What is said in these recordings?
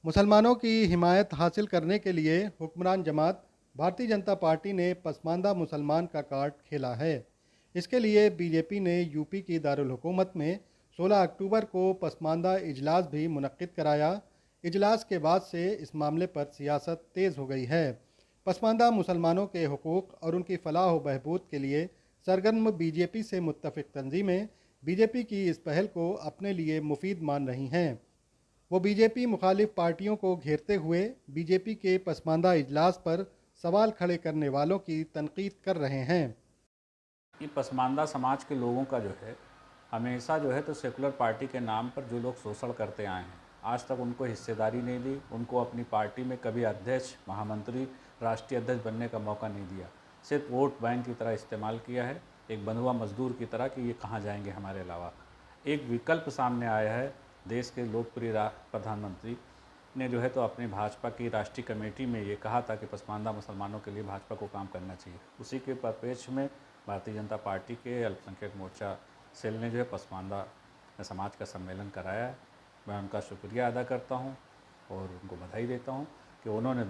मुसलमानों की हिमायत हासिल करने के लिए हुक्मरान जमात भारतीय जनता पार्टी ने पसमानदा मुसलमान का कार्ड खेला है। इसके लिए बीजेपी ने यूपी की दारुल हुकूमत में 16 अक्टूबर को पसमानदा इजलास भी मुनक्किद कराया। इजलास के बाद से इस मामले पर सियासत तेज़ हो गई है। पसमानदा मुसलमानों के हुकूक और उनकी फलाह व बहबूद के लिए सरगर्म बीजेपी से मुत्तफ़िक तंजीमें बीजेपी की इस पहल को अपने लिए मुफीद मान रही हैं। वो बीजेपी मुखालिफ पार्टियों को घेरते हुए बीजेपी के पसमानदा इजलास पर सवाल खड़े करने वालों की तनकीद कर रहे हैं। ये पसमानदा समाज के लोगों का जो है हमेशा जो है तो सेकुलर पार्टी के नाम पर जो लोग शोषण करते आए हैं, आज तक उनको हिस्सेदारी नहीं दी, उनको अपनी पार्टी में कभी अध्यक्ष, महामंत्री, राष्ट्रीय अध्यक्ष बनने का मौका नहीं दिया। सिर्फ वोट बैंक की तरह इस्तेमाल किया है, एक बंधुआ मजदूर की तरह कि ये कहाँ जाएंगे हमारे अलावा। एक विकल्प सामने आया है, देश के लोकप्रिय प्रधानमंत्री ने जो है तो अपनी भाजपा की राष्ट्रीय कमेटी में ये कहा था कि पसमानदा मुसलमानों के लिए भाजपा को काम करना चाहिए। उसी के परिप्रेक्ष्य में भारतीय जनता पार्टी के अल्पसंख्यक मोर्चा सेल ने जो है पसमानदा समाज का सम्मेलन कराया है। मैं उनका शुक्रिया अदा करता हूं और उनको बधाई देता हूं कि उन्होंने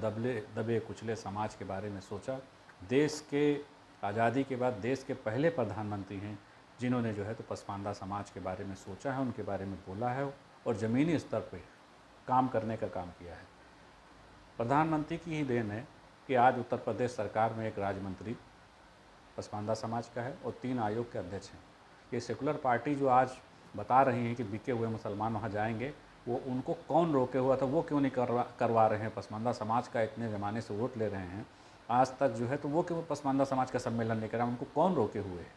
दबे कुचले समाज के बारे में सोचा। देश के आज़ादी के बाद देश के पहले प्रधानमंत्री हैं जिन्होंने जो है तो पसमानदा समाज के बारे में सोचा है, उनके बारे में बोला है और ज़मीनी स्तर पर काम करने का काम किया है। प्रधानमंत्री की ही देन है कि आज उत्तर प्रदेश सरकार में एक राज्य मंत्री पसमानदा समाज का है और 3 आयोग के अध्यक्ष हैं। ये सेकुलर पार्टी जो आज बता रही हैं कि बिके हुए मुसलमान वहाँ जाएंगे, वो उनको कौन रोके हुआ था, वो क्यों नहीं करवा रहे हैं। पसमानदा समाज का इतने ज़माने से वोट ले रहे हैं, आज तक जो है तो वो क्यों पसमानदा समाज का सम्मेलन नहीं करा, उनको कौन रोके हुए है।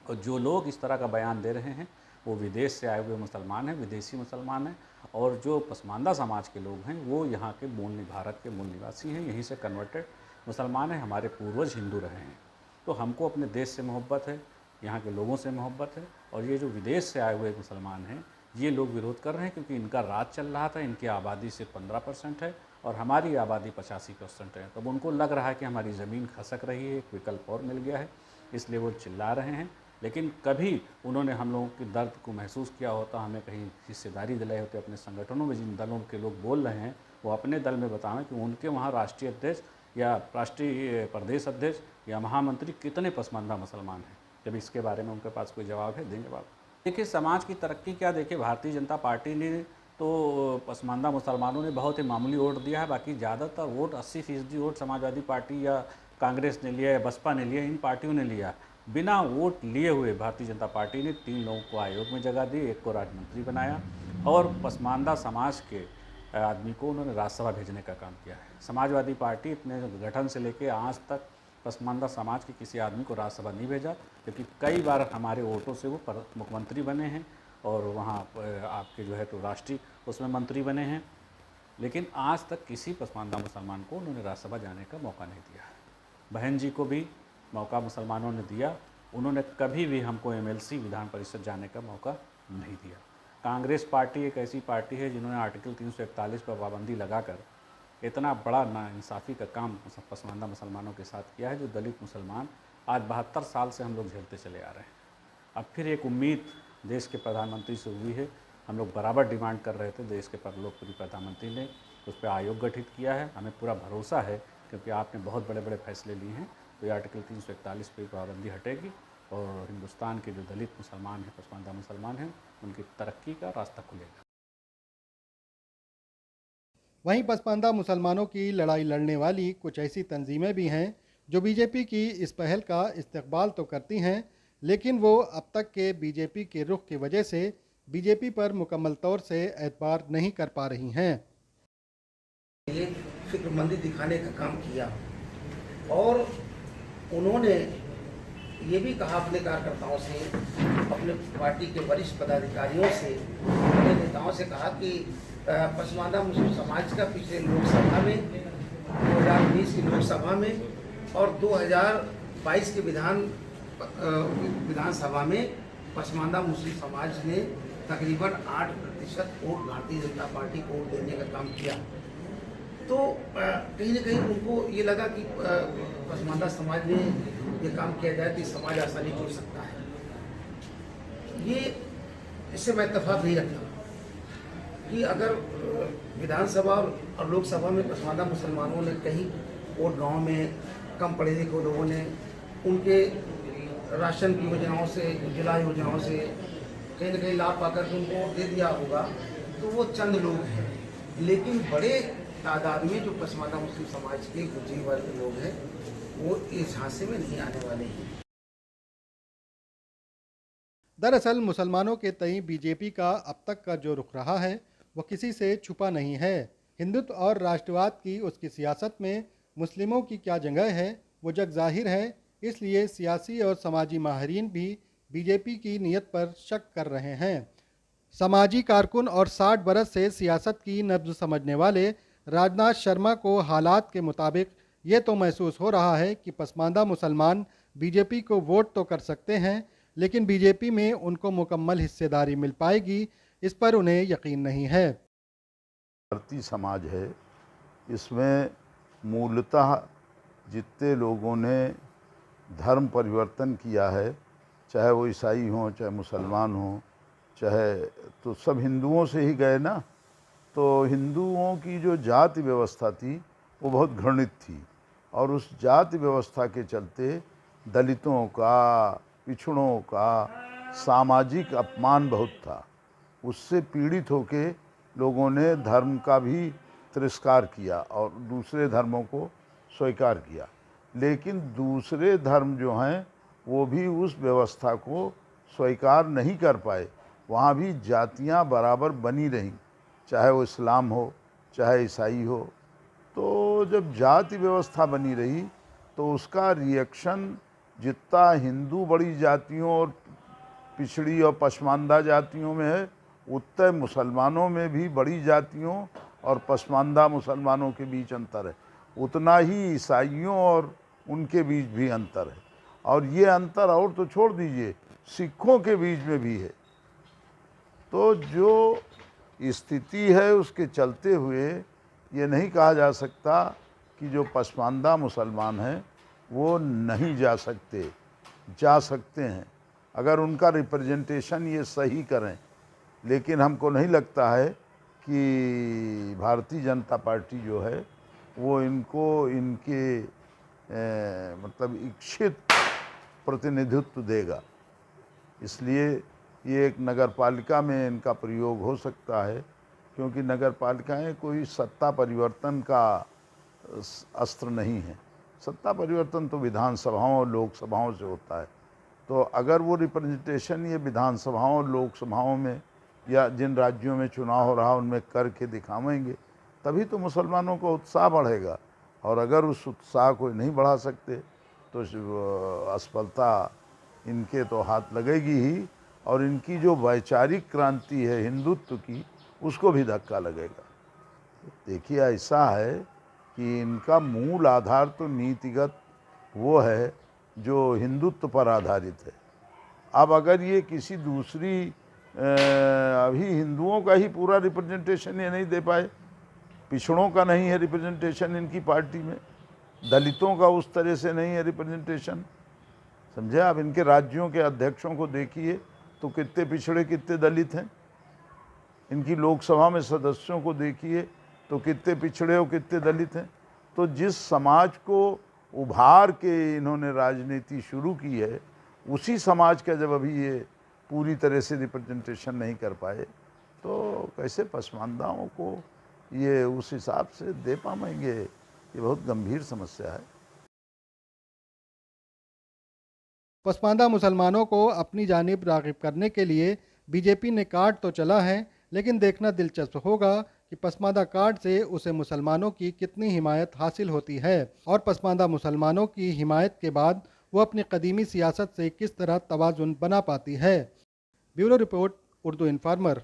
और जो लोग इस तरह का बयान दे रहे हैं वो विदेश से आए हुए मुसलमान हैं, विदेशी मुसलमान हैं, और जो पसमानदा समाज के लोग हैं वो यहाँ के भारत के मूल निवासी हैं, यहीं से कन्वर्टेड मुसलमान हैं, हमारे पूर्वज हिंदू रहे हैं। तो हमको अपने देश से मोहब्बत है, यहाँ के लोगों से मोहब्बत है। और ये जो विदेश से आए हुए मुसलमान हैं ये लोग विरोध कर रहे हैं क्योंकि इनका राज चल रहा था, इनकी आबादी सिर्फ 15% है और हमारी आबादी 85% है। तब उनको लग रहा है कि हमारी ज़मीन खसक रही है, एक विकल्प और मिल गया है, इसलिए वो चिल्ला रहे हैं। लेकिन कभी उन्होंने हम लोगों के दर्द को महसूस किया होता, हमें कहीं हिस्सेदारी दिलाई होती अपने संगठनों में, जिन दलों के लोग बोल रहे हैं वो अपने दल में बताएं कि उनके वहाँ राष्ट्रीय अध्यक्ष या राष्ट्रीय प्रदेश अध्यक्ष या महामंत्री कितने पसमानदा मुसलमान हैं। जब इसके बारे में उनके पास कोई जवाब है, दें जवाब। देखिए समाज की तरक्की क्या, देखिए भारतीय जनता पार्टी ने तो पसमानदा मुसलमानों ने बहुत ही मामूली वोट दिया है, बाकी ज़्यादातर वोट 80% वोट समाजवादी पार्टी या कांग्रेस ने लिया या बसपा ने लिया, इन पार्टियों ने लिया। बिना वोट लिए हुए भारतीय जनता पार्टी ने 3 लोगों को आयोग में जगह दी, एक को राज्य मंत्री बनाया और पसमानदा समाज के आदमी को उन्होंने राज्यसभा भेजने का काम किया है। समाजवादी पार्टी अपने गठन से लेकर आज तक पसमानदा समाज के किसी आदमी को राज्यसभा नहीं भेजा, क्योंकि कई बार हमारे वोटों से वो मुख्यमंत्री बने हैं और वहाँ आपके जो है तो राष्ट्रीय उसमें मंत्री बने हैं, लेकिन आज तक किसी पसमानदा मुसलमान को उन्होंने राज्यसभा जाने का मौका नहीं दिया। बहन जी को भी मौका मुसलमानों ने दिया, उन्होंने कभी भी हमको MLC विधान परिषद जाने का मौका नहीं दिया। कांग्रेस पार्टी एक ऐसी पार्टी है जिन्होंने आर्टिकल 341 पर पाबंदी लगाकर इतना बड़ा नाइंसाफ़ी का काम पसमानदा मुसलमानों के साथ किया है, जो दलित मुसलमान आज 72 साल से हम लोग झेलते चले आ रहे हैं। अब फिर एक उम्मीद देश के प्रधानमंत्री से हुई है। हम लोग बराबर डिमांड कर रहे थे, देश के लोकप्रिय प्रधानमंत्री ने उस पर आयोग गठित किया है। हमें पूरा भरोसा है क्योंकि आपने बहुत बड़े बड़े फैसले लिए हैं, तो ये आर्टिकल 341 पर पाबंदी हटेगी और हिंदुस्तान के जो दलित मुसलमान हैं, पसमानदा मुसलमान हैं, उनकी तरक्की का रास्ता खुलेगा। वहीं पसमानदा मुसलमानों की लड़ाई लड़ने वाली कुछ ऐसी तंजीमें भी हैं जो बीजेपी की इस पहल का इस्तकबाल तो करती हैं, लेकिन वो अब तक के बीजेपी के रुख की वजह से बीजेपी पर मुकम्मल तौर से एतबार नहीं कर पा रही हैं। ये फिक्रमंदी दिखाने का काम किया और उन्होंने ये भी कहा अपने कार्यकर्ताओं से, अपने पार्टी के वरिष्ठ पदाधिकारियों से, अपने नेताओं से कहा कि पसमानदा मुस्लिम समाज का पिछले लोकसभा में 2019 की लोकसभा में और 2022 के विधानसभा में पसमानदा मुस्लिम समाज ने तकरीबन 8% वोट भारतीय जनता पार्टी को वोट देने का काम किया। तो कहीं ना कहीं उनको ये लगा कि पसमानदा समाज ने ये काम किया जाए तो समाज आसानी जुड़ सकता है। ये इससे मैं इत्तेफाक नहीं रखता कि अगर विधानसभा और लोकसभा में पसमानदा मुसलमानों ने कई और गांव में कम पढ़े लिखे लोगों ने उनके राशन की योजनाओं से, उज्ज्वला योजनाओं से कहीं न कहीं लाभ पाकर के उनको दे दिया होगा, तो वो चंद लोग हैं। लेकिन बड़े तादाद में जो पसमानदा मुस्लिम समाज के गुजरी वर्ग के लोग हैं वो इस झांसे में नहीं आने वाले हैं। दरअसल मुसलमानों के तई बीजेपी का अब तक का जो रुख रहा है वो किसी से छुपा नहीं है। हिंदुत्व और राष्ट्रवाद की उसकी सियासत में मुस्लिमों की क्या जगह है वो जग जाहिर है। इसलिए सियासी और समाजी माहिरीन भी बीजेपी की नीयत पर शक कर रहे हैं। समाजी कारकुन और 60 बरस से सियासत की नब्ज समझने वाले राजनाथ शर्मा को हालात के मुताबिक ये तो महसूस हो रहा है कि पसमानदा मुसलमान बीजेपी को वोट तो कर सकते हैं, लेकिन बीजेपी में उनको मुकम्मल हिस्सेदारी मिल पाएगी, इस पर उन्हें यकीन नहीं है। भारतीय समाज है, इसमें मूलतः जितने लोगों ने धर्म परिवर्तन किया है, चाहे वो ईसाई हों, चाहे मुसलमान हों, चाहे तो सब हिंदुओं से ही गए ना। तो हिंदुओं की जो जाति व्यवस्था थी वो बहुत घृणित थी, और उस जाति व्यवस्था के चलते दलितों का, पिछड़ों का सामाजिक अपमान बहुत था। उससे पीड़ित होके लोगों ने धर्म का भी तिरस्कार किया और दूसरे धर्मों को स्वीकार किया। लेकिन दूसरे धर्म जो हैं वो भी उस व्यवस्था को स्वीकार नहीं कर पाए। वहाँ भी जातियाँ बराबर बनी रहीं, चाहे वो इस्लाम हो, चाहे ईसाई हो। तो जब जाति व्यवस्था बनी रही तो उसका रिएक्शन जितना हिंदू बड़ी जातियों और पिछड़ी और पसमानदा जातियों में है, उतने मुसलमानों में भी बड़ी जातियों और पसमानदा मुसलमानों के बीच अंतर है। उतना ही ईसाइयों और उनके बीच भी अंतर है। और ये अंतर और तो छोड़ दीजिए, सिखों के बीच में भी है। तो जो स्थिति है उसके चलते हुए ये नहीं कहा जा सकता कि जो पसमानदा मुसलमान हैं वो नहीं जा सकते, जा सकते हैं अगर उनका रिप्रेजेंटेशन ये सही करें। लेकिन हमको नहीं लगता है कि भारतीय जनता पार्टी जो है वो इनको इनके मतलब इच्छित प्रतिनिधित्व देगा। इसलिए ये एक नगर पालिका में इनका प्रयोग हो सकता है, क्योंकि नगर पालिकाएँ कोई सत्ता परिवर्तन का अस्त्र नहीं है। सत्ता परिवर्तन तो विधानसभाओं और लोकसभाओं से होता है। तो अगर वो रिप्रेजेंटेशन ये विधानसभाओं और लोकसभाओं में या जिन राज्यों में चुनाव हो रहा उनमें करके दिखावेंगे, तभी तो मुसलमानों का उत्साह बढ़ेगा। और अगर उस उत्साह को नहीं बढ़ा सकते तो असफलता इनके तो हाथ लगेगी ही, और इनकी जो वैचारिक क्रांति है हिंदुत्व की, उसको भी धक्का लगेगा। देखिए, ऐसा है कि इनका मूल आधार तो नीतिगत वो है जो हिंदुत्व पर आधारित है। अब अगर ये किसी दूसरी अभी हिंदुओं का ही पूरा रिप्रेजेंटेशन ये नहीं दे पाए, पिछड़ों का नहीं है रिप्रेजेंटेशन इनकी पार्टी में, दलितों का उस तरह से नहीं है रिप्रेजेंटेशन, समझे आप। इनके राज्यों के अध्यक्षों को देखिए तो कितने पिछड़े कितने दलित हैं। इनकी लोकसभा में सदस्यों को देखिए तो कितने पिछड़े और कितने दलित हैं। तो जिस समाज को उभार के इन्होंने राजनीति शुरू की है, उसी समाज का जब अभी ये पूरी तरह से रिप्रेजेंटेशन नहीं कर पाए, तो कैसे पसमानदाओं को ये उस हिसाब से दे पाएंगे। ये बहुत गंभीर समस्या है। पसमानदा मुसलमानों को अपनी जानिब राग़िब करने के लिए बीजेपी ने कार्ड तो चला है, लेकिन देखना दिलचस्प होगा कि पसमानदा कार्ड से उसे मुसलमानों की कितनी हिमायत हासिल होती है, और पसमानदा मुसलमानों की हिमायत के बाद वो अपनी कदीमी सियासत से किस तरह तवाज़ुन बना पाती है। Bureau report, Urdu informer.